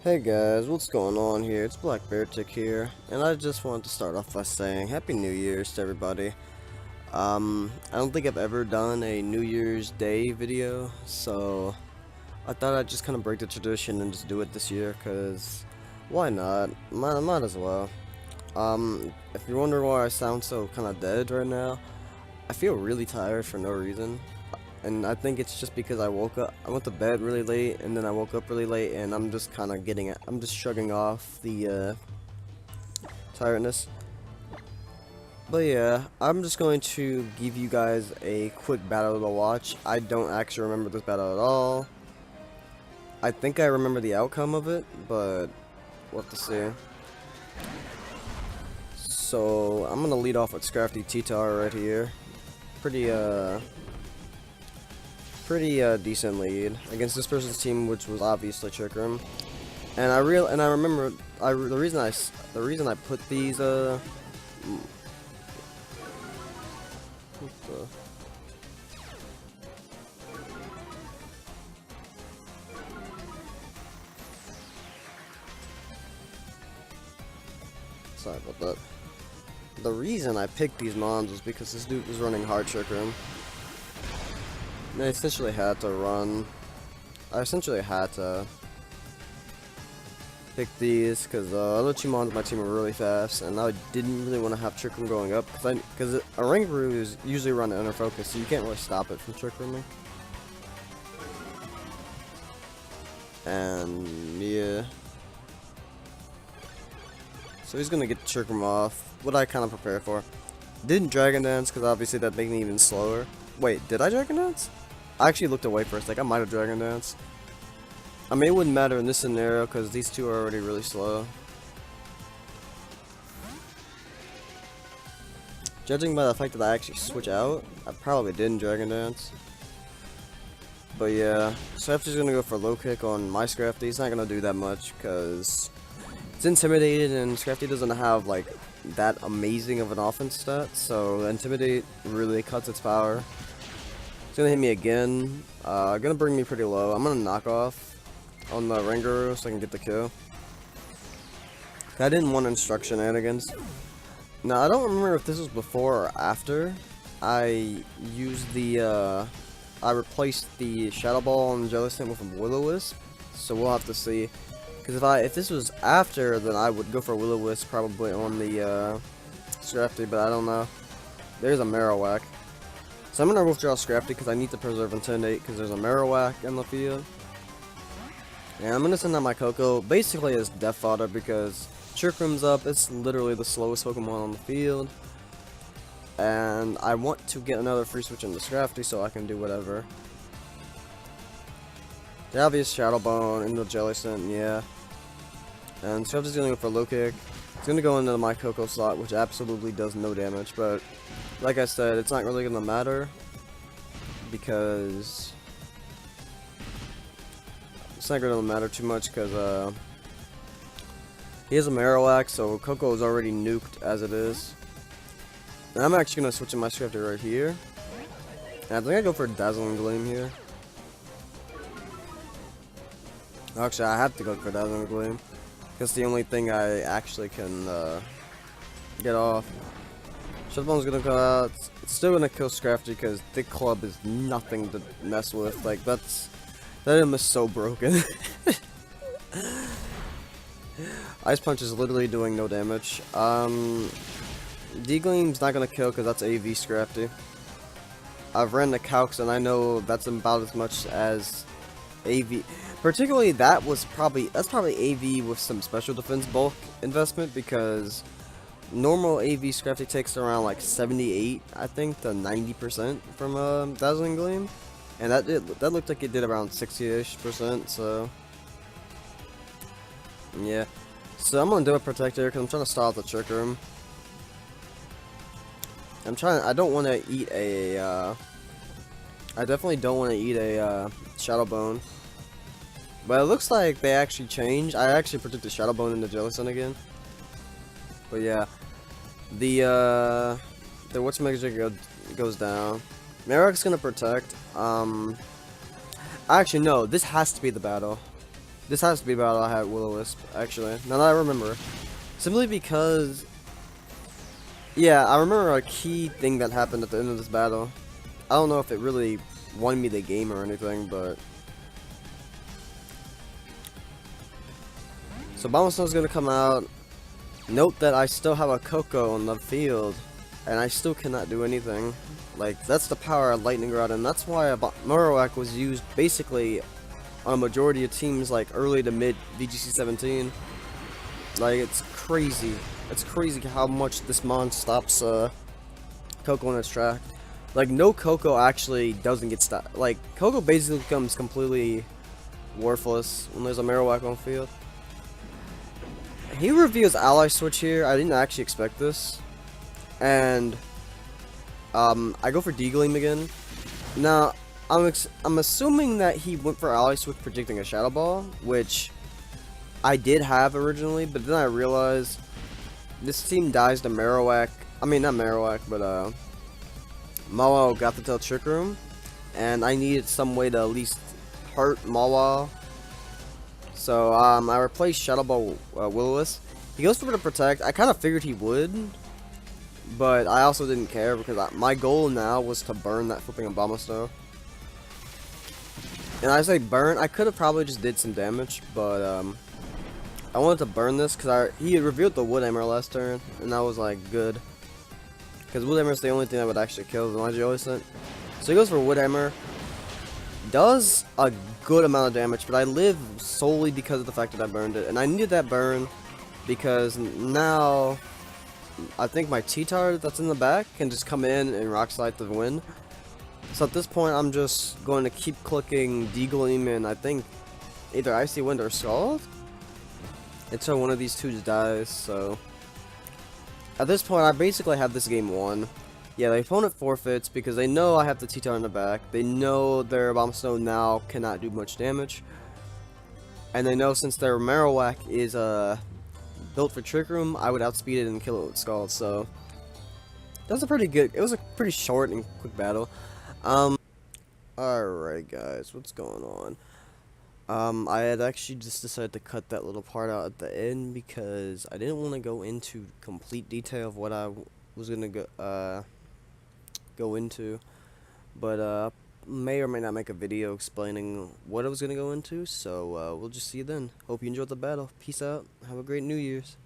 Hey guys, what's going on here? It's Black Bear Tick here, and I just wanted to start off by saying Happy New Year's to everybody. I don't think I've ever done a New Year's Day video, so I thought I'd just kind of break the tradition and just do it this year, cause why not? Might as well. If you're wondering why I sound so kind of dead right now, I feel really tired for no reason. And I think it's just because I went to bed really late, and then I woke up really late, and I'm just kind of I'm just shrugging off the tiredness. But yeah, I'm just going to give you guys a quick battle to watch. I don't actually remember this battle at all. I think I remember the outcome of it, but we'll have to see. So I'm gonna lead off with Scrafty T-Tar right here. Pretty decent lead against this person's team, which was obviously Trick Room. And I remember the reason I put these what the, sorry about that. The reason I picked these mons was because this dude was running hard Trick Room. And I essentially had to pick these because other two mons on my team are really fast, and I didn't really want to have Trick Room going up because a Rangaroo is usually run under focus, so you can't really stop it from Trick Rooming. And yeah, so he's gonna get the Trick Room off. What I kind of prepared for. Didn't Dragon Dance because obviously that made me even slower. Wait, did I Dragon Dance? I actually looked away for a sec. I might have Dragon Dance. I mean, it wouldn't matter in this scenario because these two are already really slow. Judging by the fact that I actually switch out, I probably didn't Dragon Dance. But yeah, Scrafty's gonna go for low kick on my Scrafty. He's not gonna do that much because it's intimidated, and Scrafty doesn't have like that amazing of an offense stat, so Intimidate really cuts its power. It's gonna hit me again. Gonna bring me pretty low. I'm gonna knock off on the Rangaroo so I can get the kill. I didn't want instruction shenanigans. Now I don't remember if this was before or after I used the I replaced the Shadow Ball and Jellicent with a Will-O-Wisp, so we'll have to see. Because if this was after, then I would go for Will-O-Wisp probably on the Scrafty, but I don't know. There's a Marowak. So I'm going to withdraw Scrafty because I need to preserve Intimidate because there's a Marowak in the field. And I'm going to send out my Coco basically as Death Fodder because Trick Room's up. It's literally the slowest Pokemon on the field. And I want to get another free switch into Scrafty so I can do whatever. The obvious Shadow Bone into Jellicent, yeah. And Scrafty's going to go for low kick. It's going to go into my Coco slot, which absolutely does no damage, but like I said, it's not really going to matter because it's not going to matter too much because he has a Marowak, so Coco is already nuked as it is. And I'm actually going to switch in my Scrafty right here. And I think I go for Dazzling Gleam here. Actually, I have to go for Dazzling Gleam. That's the only thing I actually can get off. Shadow Bone's gonna go out. It's still gonna kill Scrafty because Thick Club is nothing to mess with. Like that item is so broken. Ice Punch is literally doing no damage. D-Gleam's not gonna kill because that's AV Scrafty. I've ran the calcs and I know that's about as much as AV. Particularly that's probably AV with some special defense bulk investment because normal AV Scrafty takes around like 78, I think, to 90% from Dazzling Gleam, and that looked like it did around 60ish%. So yeah, so I'm gonna do a Protector because I'm trying to stall the Trick Room. I don't want to eat a. I definitely don't want to eat a Shadow Bone. But it looks like they actually changed. I actually predicted Shadow Bone into Jellicent again. But yeah, the whatchamajig goes down. Marowak's gonna protect. Actually no, this has to be the battle. This has to be the battle I had Will-O-Wisp, actually. Now that I remember. Simply because... Yeah, I remember a key thing that happened at the end of this battle. I don't know if it really won me the game or anything, but... So Bombsnow's gonna come out. Note that I still have a Coco on the field, and I still cannot do anything. Like, that's the power of Lightning Rod, and that's why a Marowak was used basically on a majority of teams, like, early to mid VGC 17. Like, it's crazy. It's crazy how much this mon stops Coco in its track. Like, no Coco actually doesn't get stopped. Like, Coco basically becomes completely worthless when there's a Marowak on the field. He reveals Ally Switch here. I didn't actually expect this. And I go for Deagling again. Now, I'm assuming that he went for Ally Switch predicting a Shadow Ball, which I did have originally, but then I realized this team dies to Marowak. I mean, not Marowak, but Mawile got the tail Trick Room, and I needed some way to at least hurt Mawile. So I replaced Shadow Ball Will-O-Wisp. He goes for the Protect. I kind of figured he would, but I also didn't care because my goal now was to burn that flipping Abomasnow. And I say burn, I could have probably just did some damage, but I wanted to burn this because he had revealed the Wood Hammer last turn, and I was like, good. Because Wood Hammer is the only thing that would actually kill the Magiolicense. So he goes for Wood Hammer. Does a good amount of damage, but I live solely because of the fact that I burned it. And I needed that burn because now I think my T-Tar that's in the back can just come in and Rock Slide to win. So at this point, I'm just going to keep clicking Deagling and I think either Icy Wind or Scald until one of these two dies. So at this point, I basically have this game won. Yeah, the opponent forfeits because they know I have the T-Tar in the back. They know their Abomasnow now cannot do much damage. And they know since their Marowak is built for Trick Room, I would outspeed it and kill it with Scald. So that's a pretty good, it was a pretty short and quick battle. Alright guys, what's going on? I had actually just decided to cut that little part out at the end because I didn't want to go into complete detail of what I was gonna go into, but may or may not make a video explaining what I was gonna go into. So we'll just see you then. Hope you enjoyed the battle. Peace out. Have a great New Year's.